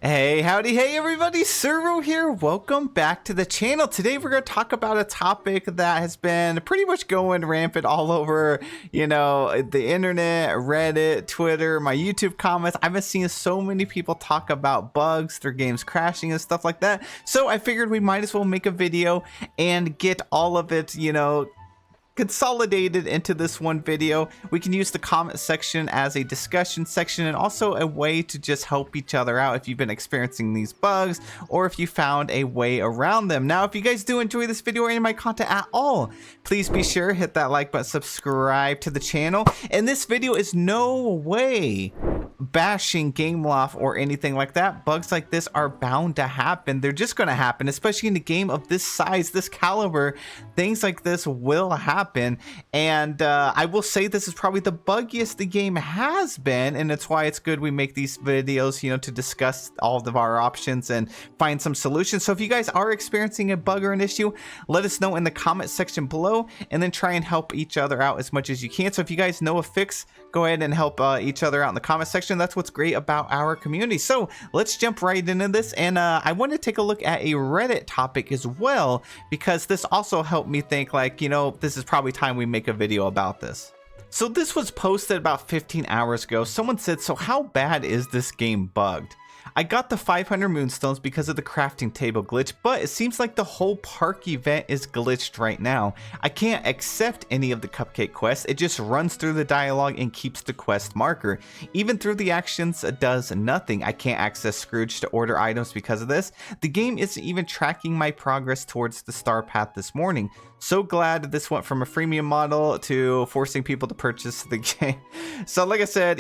Hey, howdy, hey everybody, Servo here. Welcome back to the channel. Today we're going to talk about a topic that has been pretty much going rampant all over, the internet, Reddit, Twitter, my YouTube comments. I've been seeing so many people talk about bugs, their games crashing and stuff like that. So I figured we might as well make a video and get all of it, consolidated into this one video. We can use the comment section as a discussion section and also a way to just help each other out if you've been experiencing these bugs or if you found a way around them. Now, if you guys do enjoy this video or any of my content at all, please be sure to hit that like button, subscribe to the channel. And this video is no way bashing Gameloft or anything like that. Bugs like this are bound to happen. They're just going to happen, especially in a game of this size, this caliber. Things like this will happen, and I will say this is probably the buggiest the game has been, and it's why it's good we make these videos, to discuss all of our options and find some solutions. So if you guys are experiencing a bug or an issue, let us know in the comment section below, and then try and help each other out as much as you can. So if you guys know a fix, go ahead and help each other out in the comment section. That's what's great about our community. So let's jump right into this, and I want to take a look at a Reddit topic as well, because this also helped me think like, this is probably time we make a video about this. So this was posted about 15 hours ago. Someone said, so how bad is this game bugged? I got the 500 moonstones because of the crafting table glitch, but it seems like the whole park event is glitched right now. I can't accept any of the cupcake quests. It just runs through the dialogue and keeps the quest marker. Even through the actions, it does nothing. I can't access Scrooge to order items because of this. The game isn't even tracking my progress towards the star path this morning. So glad this went from a freemium model to forcing people to purchase the game. So like I said,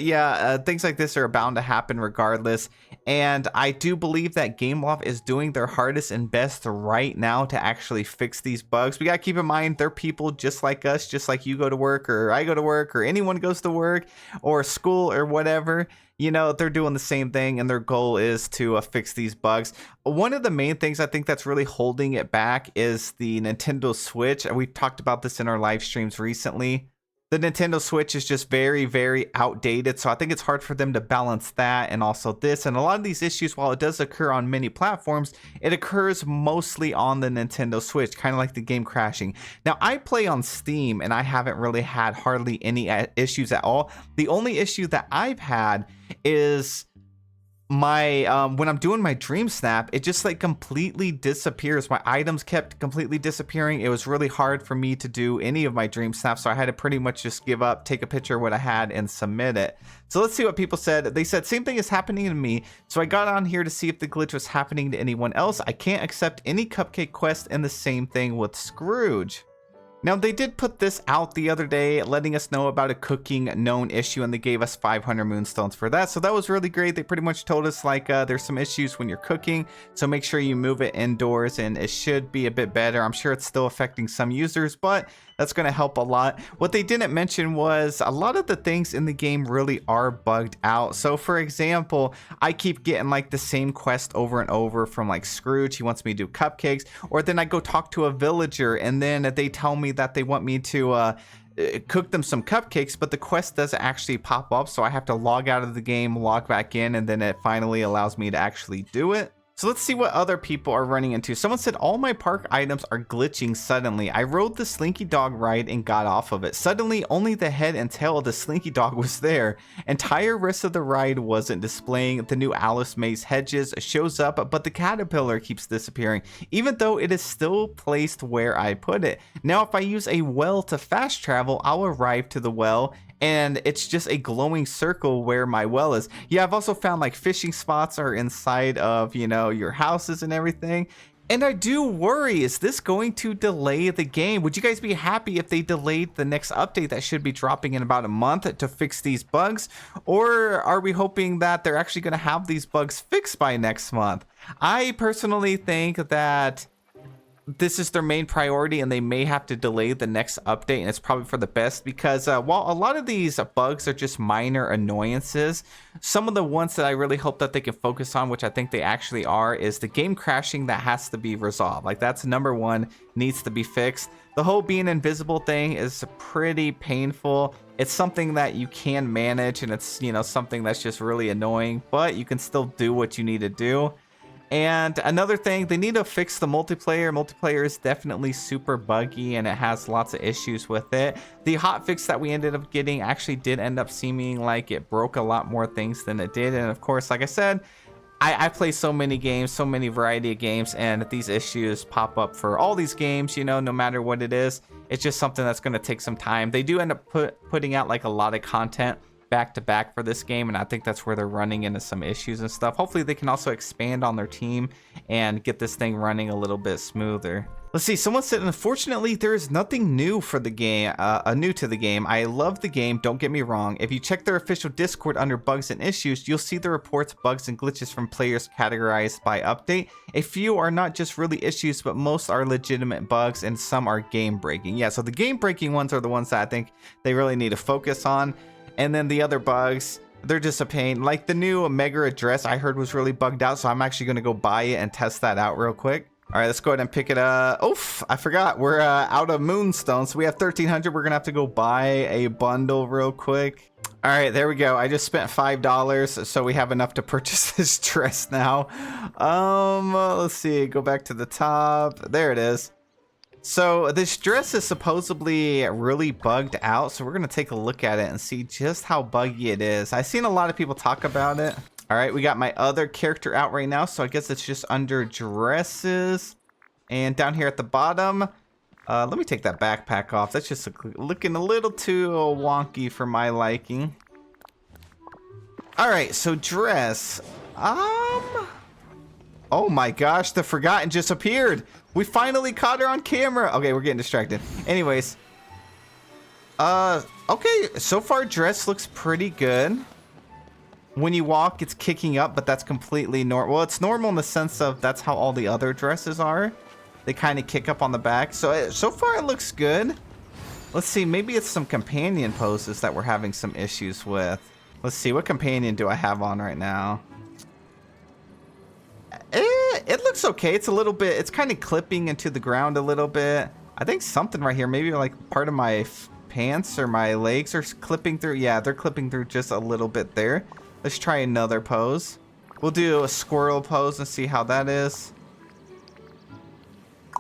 things like this are bound to happen regardless. And I do believe that Gameloft is doing their hardest and best right now to actually fix these bugs. We got to keep in mind they're people just like us, just like you go to work or I go to work or anyone goes to work or school or whatever. They're doing the same thing, and their goal is to fix these bugs. One of the main things I think that's really holding it back is the Nintendo Switch. We talked about this in our live streams recently. The Nintendo Switch is just very, very outdated, so I think it's hard for them to balance that and also this. And a lot of these issues, while it does occur on many platforms, it occurs mostly on the Nintendo Switch, kind of like the game crashing. Now, I play on Steam, and I haven't really had hardly any issues at all. The only issue that I've had is my when I'm doing my dream snap, it just like completely disappears. My items kept completely disappearing. It was really hard for me to do any of my dream snaps, so I had to pretty much just give up, take a picture of what I had and submit it. So let's see what people said. They said same thing is happening to me, so I got on here to see if the glitch was happening to anyone else. I can't accept any cupcake quest, and the same thing with Scrooge. Now, they did put this out the other day, letting us know about a cooking known issue, and they gave us 500 moonstones for that. So that was really great. They pretty much told us like there's some issues when you're cooking, so make sure you move it indoors, and it should be a bit better. I'm sure it's still affecting some users, but that's going to help a lot. What they didn't mention was a lot of the things in the game really are bugged out. So for example, I keep getting like the same quest over and over from like Scrooge. He wants me to do cupcakes, or then I go talk to a villager and then they tell me that they want me to cook them some cupcakes, but the quest doesn't actually pop up. So I have to log out of the game, log back in, and then it finally allows me to actually do it. So let's see what other people are running into. Someone said all my park items are glitching suddenly. I rode the Slinky Dog ride and got off of it. Suddenly, only the head and tail of the Slinky Dog was there. Entire rest of the ride wasn't displaying. The new Alice Maze Hedges shows up, but the caterpillar keeps disappearing, even though it is still placed where I put it. Now, if I use a well to fast travel, I'll arrive to the well, and it's just a glowing circle where my well is. Yeah, I've also found like fishing spots are inside of, your houses and everything. And I do worry, is this going to delay the game? Would you guys be happy if they delayed the next update that should be dropping in about a month to fix these bugs? Or are we hoping that they're actually going to have these bugs fixed by next month? I personally think that this is their main priority and they may have to delay the next update, and it's probably for the best because while a lot of these bugs are just minor annoyances, some of the ones that I really hope that they can focus on, which I think they actually are, is the game crashing that has to be resolved. Like, that's number one, needs to be fixed. The whole being invisible thing is pretty painful. It's something that you can manage, and it's, you know, something that's just really annoying, but you can still do what you need to do. And another thing, they need to fix the multiplayer. Multiplayer is definitely super buggy and it has lots of issues with it. The hotfix that we ended up getting actually did end up seeming like it broke a lot more things than it did. And of course, like I said, I play so many games, so many variety of games, and these issues pop up for all these games, you know, no matter what it is. It's just something that's going to take some time. They do end up putting out like a lot of content back to back for this game, and I think that's where they're running into some issues and stuff. Hopefully they can also expand on their team and get this thing running a little bit smoother. Let's see, someone said, unfortunately there is nothing new for the game, new to the game. I love the game, don't get me wrong. If you check their official Discord under bugs and issues, you'll see the reports, bugs, and glitches from players categorized by update. A few are not just really issues, but most are legitimate bugs and some are game breaking. Yeah, so the game breaking ones are the ones that I think they really need to focus on. And then the other bugs, they're just a pain. Like the new Mega address I heard was really bugged out, so I'm actually going to go buy it and test that out real quick. All right, let's go ahead and pick it up. Oof, I forgot. We're out of Moonstone, so we have 1,300. We're going to have to go buy a bundle real quick. All right, there we go. I just spent $5, so we have enough to purchase this dress now. Let's see. Go back to the top. There it is. So this dress is supposedly really bugged out, so we're going to take a look at it and see just how buggy it is. I've seen a lot of people talk about it. All right, we got my other character out right now, so I guess it's just under dresses. And down here at the bottom, let me take that backpack off. That's just looking a little too wonky for my liking. All right, so dress. Oh my gosh, the Forgotten just appeared. We finally caught her on camera. Okay, we're getting distracted. Anyways. Okay, so far dress looks pretty good. When you walk, it's kicking up, but that's completely normal. Well, it's normal in the sense of that's how all the other dresses are. They kind of kick up on the back. So far it looks good. Let's see, maybe it's some companion poses that we're having some issues with. Let's see, what companion do I have on right now? It looks okay. It's a little bit, it's kind of clipping into the ground a little bit. I think something right here, maybe like part of my pants or my legs are clipping through. Yeah, they're clipping through just a little bit there. Let's try another pose. We'll do a squirrel pose and see how that is.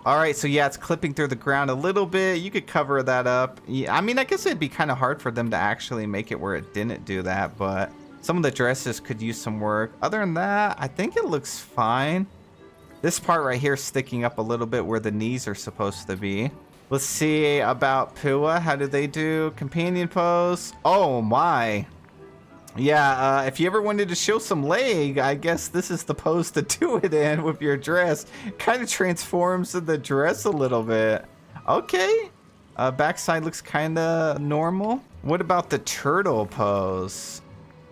All right, so yeah, it's clipping through the ground a little bit. You could cover that up. Yeah, I mean, I guess it'd be kind of hard for them to actually make it where it didn't do that, but some of the dresses could use some work. Other than that, I think it looks fine. This part right here is sticking up a little bit where the knees are supposed to be. Let's see about Pua. How do they do? Companion pose. Oh my. Yeah, if you ever wanted to show some leg, I guess this is the pose to do it in with your dress. Kind of transforms the dress a little bit. Okay. Backside looks kind of normal. What about the turtle pose?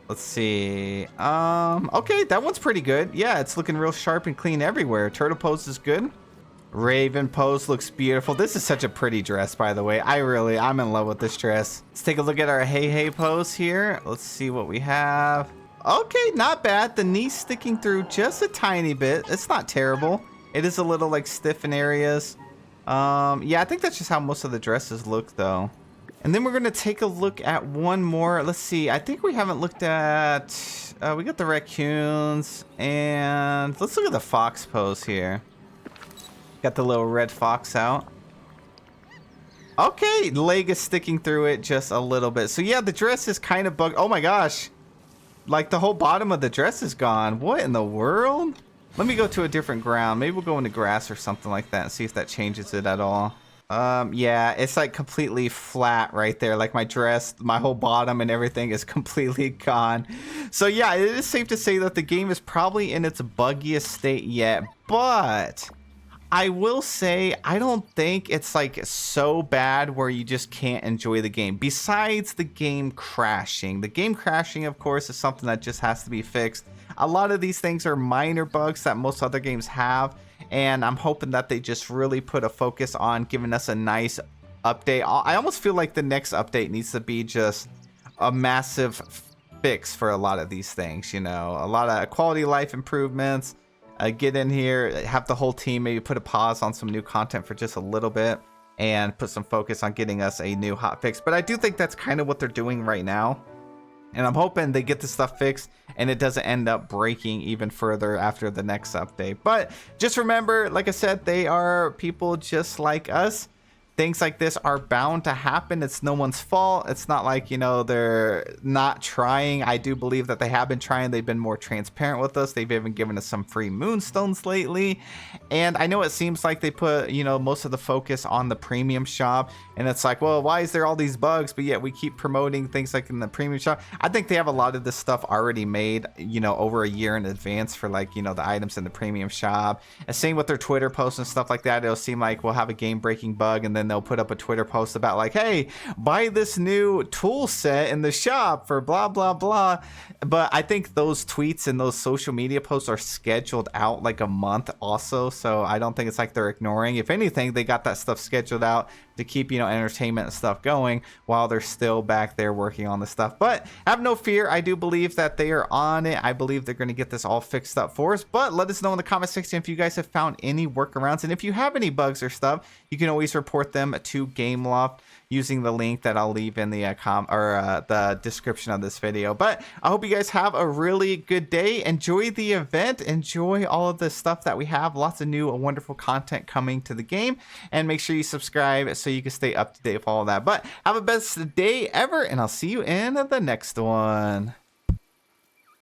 Let's see. Okay, that one's pretty good. Yeah, it's looking real sharp and clean everywhere. Turtle pose is good. Raven pose looks beautiful. This is such a pretty dress, by the way. I'm in love with this dress. Let's take a look at our hey hey pose here. Let's see what we have. Okay, not bad. The knee's sticking through just a tiny bit. It's not terrible. It is a little like stiff in areas. Yeah, I think that's just how most of the dresses look though. And then we're going to take a look at one more. Let's see. I think we haven't looked at... we got the raccoons. And let's look at the fox pose here. Got the little red fox out. Okay, the leg is sticking through it just a little bit. So yeah, the dress is kind of bugged. Oh my gosh. Like the whole bottom of the dress is gone. What in the world? Let me go to a different ground. Maybe we'll go into grass or something like that and see if that changes it at all. Yeah, it's like completely flat right there. Like my dress, my whole bottom and everything is completely gone. So yeah, it is safe to say that the game is probably in its buggiest state yet, but I will say I don't think it's like so bad where you just can't enjoy the game. Besides the game crashing. The game crashing, of course, is something that just has to be fixed. A lot of these things are minor bugs that most other games have. and I'm hoping that they just really put a focus on giving us a nice update. I almost feel like the next update needs to be just a massive fix for a lot of these things, you know, a lot of quality of life improvements. Get in here, have the whole team maybe put a pause on some new content for just a little bit and put some focus on getting us a new hot fix. But I do think that's kind of what they're doing right now, and I'm hoping they get this stuff fixed and it doesn't end up breaking even further after the next update. But just remember, like I said, they are people just like us. Things like this are bound to happen. It's no one's fault. It's not like, you know, they're not trying. I do believe that they have been trying. They've been more transparent with us. They've even given us some free moonstones lately. And I know it seems like they put, you know, most of the focus on the premium shop. And it's like, well, why is there all these bugs? But yet we keep promoting things like in the premium shop. I think they have a lot of this stuff already made, you know, over a year in advance for, like, you know, the items in the premium shop. And same with their Twitter posts and stuff like that. It'll seem like we'll have a game breaking bug and then they'll put up a Twitter post about like, hey, buy this new tool set in the shop for blah blah blah. But I think those tweets and those social media posts are scheduled out like a month also, so I don't think it's like they're ignoring. If anything, they got that stuff scheduled out to keep, you know, entertainment and stuff going while they're still back there working on the stuff. But have no fear, I do believe that they are on it. I believe they're going to get this all fixed up for us. But let us know in the comment section if you guys have found any workarounds, and if you have any bugs or stuff, you can always report them to GameLoft using the link that I'll leave in the the description of this video. But I hope you guys have a really good day. Enjoy the event. Enjoy all of the stuff that we have. Lots of new wonderful content coming to the game. And make sure you subscribe so you can stay up to date with all of that. But have a best day ever, and I'll see you in the next one.